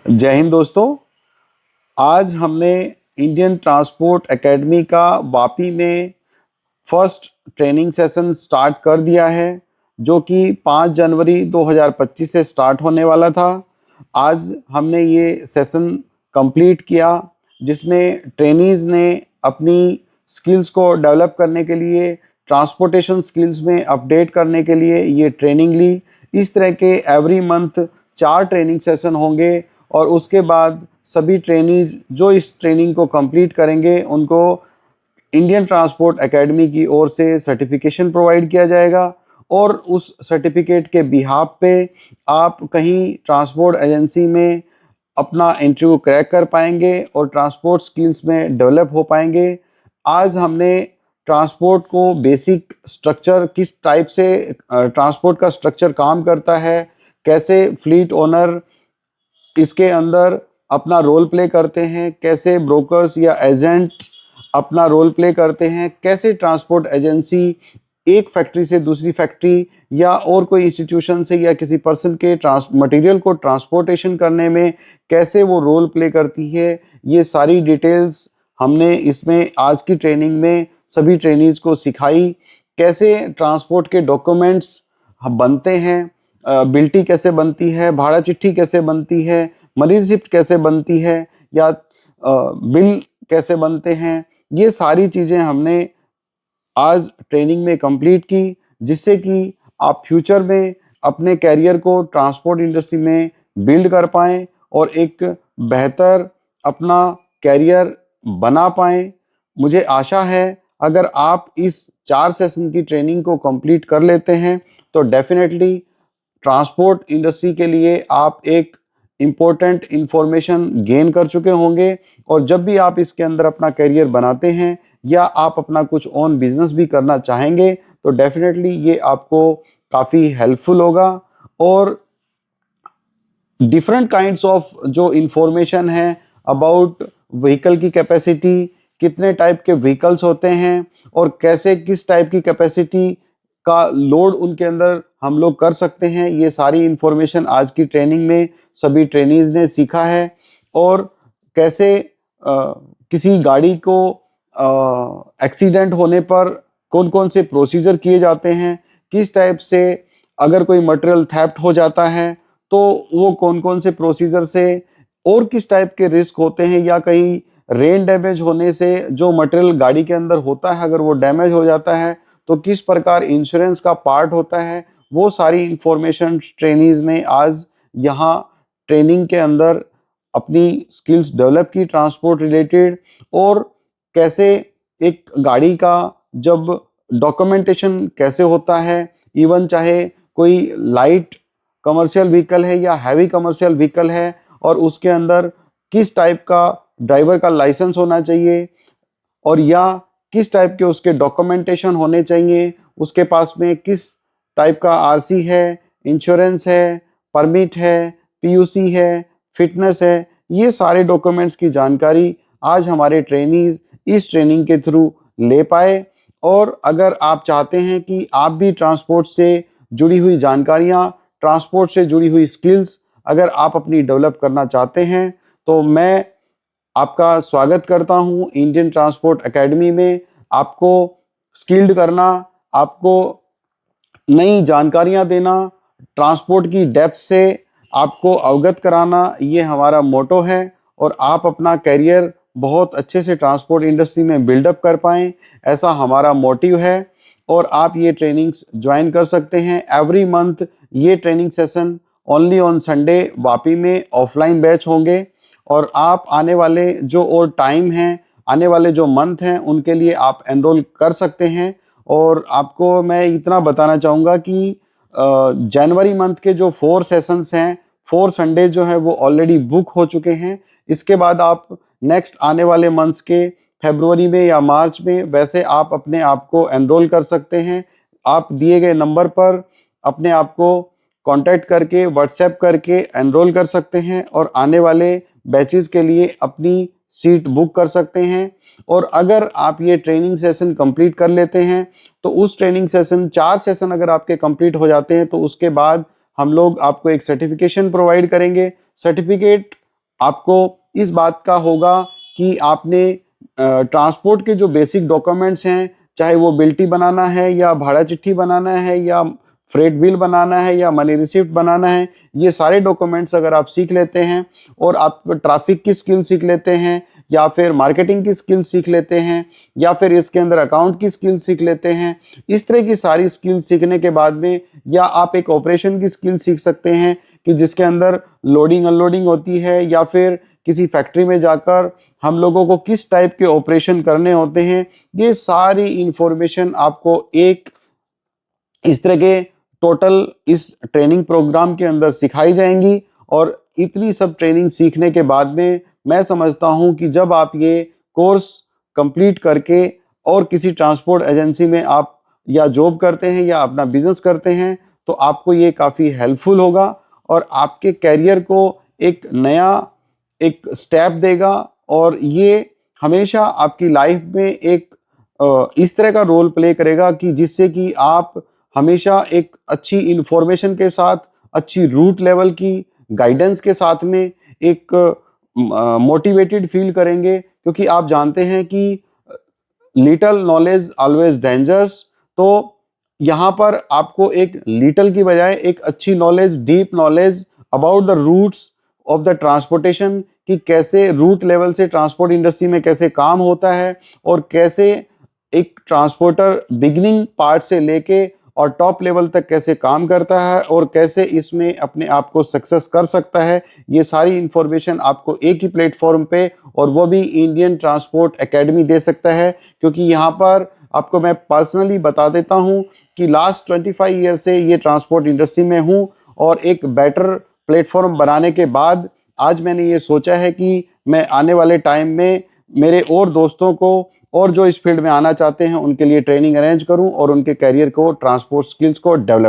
जय हिंद दोस्तों। आज हमने इंडियन ट्रांसपोर्ट एकेडमी का वापी में फर्स्ट ट्रेनिंग सेशन स्टार्ट कर दिया है, जो कि 5 जनवरी 2025 से स्टार्ट होने वाला था। आज हमने ये सेशन कंप्लीट किया, जिसमें ट्रेनीज ने अपनी स्किल्स को डेवलप करने के लिए, ट्रांसपोर्टेशन स्किल्स में अपडेट करने के लिए ये ट्रेनिंग ली। इस तरह के एवरी मंथ 4 ट्रेनिंग सेशन होंगे और उसके बाद सभी ट्रेनीज जो इस ट्रेनिंग को कंप्लीट करेंगे उनको इंडियन ट्रांसपोर्ट एकेडमी की ओर से सर्टिफिकेशन प्रोवाइड किया जाएगा और उस सर्टिफिकेट के बिहाफ पे आप कहीं ट्रांसपोर्ट एजेंसी में अपना इंटरव्यू क्रैक कर पाएंगे और ट्रांसपोर्ट स्किल्स में डेवलप हो पाएंगे। आज हमने ट्रांसपोर्ट को बेसिक स्ट्रक्चर, किस टाइप से ट्रांसपोर्ट का स्ट्रक्चर काम करता है, कैसे फ्लीट ओनर इसके अंदर अपना रोल प्ले करते हैं, कैसे ब्रोकर्स या एजेंट अपना रोल प्ले करते हैं, कैसे ट्रांसपोर्ट एजेंसी एक फैक्ट्री से दूसरी फैक्ट्री या और कोई इंस्टीट्यूशन से या किसी पर्सन के मटेरियल को ट्रांसपोर्टेशन करने में कैसे वो रोल प्ले करती है, ये सारी डिटेल्स हमने इसमें आज की ट्रेनिंग में सभी ट्रेनीज को सिखाई। कैसे ट्रांसपोर्ट के डॉक्यूमेंट्स बनते हैं, बिल्टी कैसे बनती है, भाड़ा चिट्ठी कैसे बनती है, मनी रिसिप्ट कैसे बनती है या बिल कैसे बनते हैं, ये सारी चीज़ें हमने आज ट्रेनिंग में कंप्लीट की, जिससे कि आप फ्यूचर में अपने कैरियर को ट्रांसपोर्ट इंडस्ट्री में बिल्ड कर पाएँ और एक बेहतर अपना कैरियर बना पाएँ। मुझे आशा है अगर आप इस 4 सेशन की ट्रेनिंग को कंप्लीट कर लेते हैं तो डेफिनेटली ट्रांसपोर्ट इंडस्ट्री के लिए आप एक इम्पोर्टेंट इंफॉर्मेशन गेन कर चुके होंगे और जब भी आप इसके अंदर अपना करियर बनाते हैं या आप अपना कुछ ओन बिजनेस भी करना चाहेंगे तो डेफिनेटली ये आपको काफ़ी हेल्पफुल होगा। और डिफरेंट काइंड्स ऑफ जो इंफॉर्मेशन है अबाउट व्हीकल की कैपेसिटी, कितने टाइप के व्हीकल्स होते हैं और कैसे किस टाइप की कैपेसिटी का लोड उनके अंदर हम लोग कर सकते हैं, ये सारी इंफॉर्मेशन आज की ट्रेनिंग में सभी ट्रेनीज ने सीखा है। और कैसे किसी गाड़ी को एक्सीडेंट होने पर कौन कौन से प्रोसीजर किए जाते हैं, किस टाइप से अगर कोई मटेरियल थेफ्ट हो जाता है तो वो कौन कौन से प्रोसीजर से और किस टाइप के रिस्क होते हैं, या कहीं रेन डैमेज होने से जो मटेरियल गाड़ी के अंदर होता है अगर वो डैमेज हो जाता है तो किस प्रकार इंश्योरेंस का पार्ट होता है, वो सारी इंफॉर्मेशन ट्रेनीज ने आज यहाँ ट्रेनिंग के अंदर अपनी स्किल्स डेवलप की ट्रांसपोर्ट रिलेटेड। और कैसे एक गाड़ी का जब डॉक्यूमेंटेशन कैसे होता है, इवन चाहे कोई लाइट कमर्शियल व्हीकल है या हैवी कमर्शियल व्हीकल है और उसके अंदर किस टाइप का ड्राइवर का लाइसेंस होना चाहिए और या किस टाइप के उसके डॉक्यूमेंटेशन होने चाहिए, उसके पास में किस टाइप का आरसी है, इंश्योरेंस है, परमिट है, पीयूसी है, फिटनेस है, ये सारे डॉक्यूमेंट्स की जानकारी आज हमारे ट्रेनीज इस ट्रेनिंग के थ्रू ले पाए। और अगर आप चाहते हैं कि आप भी ट्रांसपोर्ट से जुड़ी हुई जानकारियाँ, ट्रांसपोर्ट से जुड़ी हुई स्किल्स अगर आप अपनी डेवलप करना चाहते हैं तो मैं आपका स्वागत करता हूं इंडियन ट्रांसपोर्ट एकेडमी में। आपको स्किल्ड करना, आपको नई जानकारियां देना, ट्रांसपोर्ट की डेप्थ से आपको अवगत कराना, ये हमारा मोटो है और आप अपना करियर बहुत अच्छे से ट्रांसपोर्ट इंडस्ट्री में बिल्डअप कर पाएँ, ऐसा हमारा मोटिव है। और आप ये ट्रेनिंग्स ज्वाइन कर सकते हैं एवरी मंथ। ये training session only on Sunday Vapi में ऑफलाइन बैच होंगे और आप आने वाले जो और टाइम हैं, आने वाले जो मंथ हैं उनके लिए आप एनरोल कर सकते हैं। और आपको मैं इतना बताना चाहूँगा कि जनवरी मंथ के जो 4 सेशंस हैं, 4 संडे जो हैं वो ऑलरेडी बुक हो चुके हैं। इसके बाद आप नेक्स्ट आने वाले मंथ्स के फरवरी में या मार्च में वैसे आप अपने आप को एनरोल कर सकते हैं। आप दिए गए नंबर पर अपने आप को कांटेक्ट करके व्हाट्सएप करके एनरोल कर सकते हैं और आने वाले बैचेस के लिए अपनी सीट बुक कर सकते हैं। और अगर आप ये ट्रेनिंग सेशन कंप्लीट कर लेते हैं तो उस ट्रेनिंग सेशन 4 सेशन अगर आपके कंप्लीट हो जाते हैं तो उसके बाद हम लोग आपको एक सर्टिफिकेशन प्रोवाइड करेंगे। सर्टिफिकेट आपको इस बात का होगा कि आपने ट्रांसपोर्ट के जो बेसिक डॉक्यूमेंट्स हैं, चाहे वो बिल्टी बनाना है या भाड़ा चिट्ठी बनाना है या फ्रेट बिल बनाना है या मनी रिसिप्ट बनाना है, ये सारे डॉक्यूमेंट्स अगर आप सीख लेते हैं और आप ट्रैफिक की स्किल सीख लेते हैं या फिर मार्केटिंग की स्किल सीख लेते हैं या फिर इसके अंदर अकाउंट की स्किल सीख लेते हैं, इस तरह की सारी स्किल सीखने के बाद में या आप एक ऑपरेशन की स्किल सीख सकते हैं कि जिसके अंदर लोडिंग अनलोडिंग होती है या फिर किसी फैक्ट्री में जाकर हम लोगों को किस टाइप के ऑपरेशन करने होते हैं, ये सारी इंफॉर्मेशन आपको एक इस तरह के टोटल इस ट्रेनिंग प्रोग्राम के अंदर सिखाई जाएंगी। और इतनी सब ट्रेनिंग सीखने के बाद में मैं समझता हूं कि जब आप ये कोर्स कंप्लीट करके और किसी ट्रांसपोर्ट एजेंसी में आप या जॉब करते हैं या अपना बिजनेस करते हैं तो आपको ये काफ़ी हेल्पफुल होगा और आपके कैरियर को एक नया एक स्टेप देगा और ये हमेशा आपकी लाइफ में एक इस तरह का रोल प्ले करेगा कि जिससे कि आप हमेशा एक अच्छी इंफॉर्मेशन के साथ, अच्छी रूट लेवल की गाइडेंस के साथ में एक मोटिवेटेड फील करेंगे, क्योंकि आप जानते हैं कि लिटल नॉलेज ऑलवेज डेंजरस। तो यहाँ पर आपको एक लिटल की बजाय एक अच्छी knowledge, deep knowledge about the roots of the transportation, कि कैसे रूट लेवल से ट्रांसपोर्ट इंडस्ट्री में कैसे काम होता है और कैसे एक ट्रांसपोर्टर बिगिनिंग पार्ट से लेके और टॉप लेवल तक कैसे काम करता है और कैसे इसमें अपने आप को सक्सेस कर सकता है। ये सारी इंफॉर्मेशन आपको एक ही प्लेटफॉर्म पे और वो भी इंडियन ट्रांसपोर्ट एकेडमी दे सकता है, क्योंकि यहाँ पर आपको मैं पर्सनली बता देता हूँ कि लास्ट 25 ईयर से ये ट्रांसपोर्ट इंडस्ट्री में हूँ और एक बेटर प्लेटफॉर्म बनाने के बाद आज मैंने ये सोचा है कि मैं आने वाले टाइम में मेरे और दोस्तों को और जो इस फील्ड में आना चाहते हैं उनके लिए ट्रेनिंग अरेंज करूं और उनके करियर को, ट्रांसपोर्ट स्किल्स को डेवलप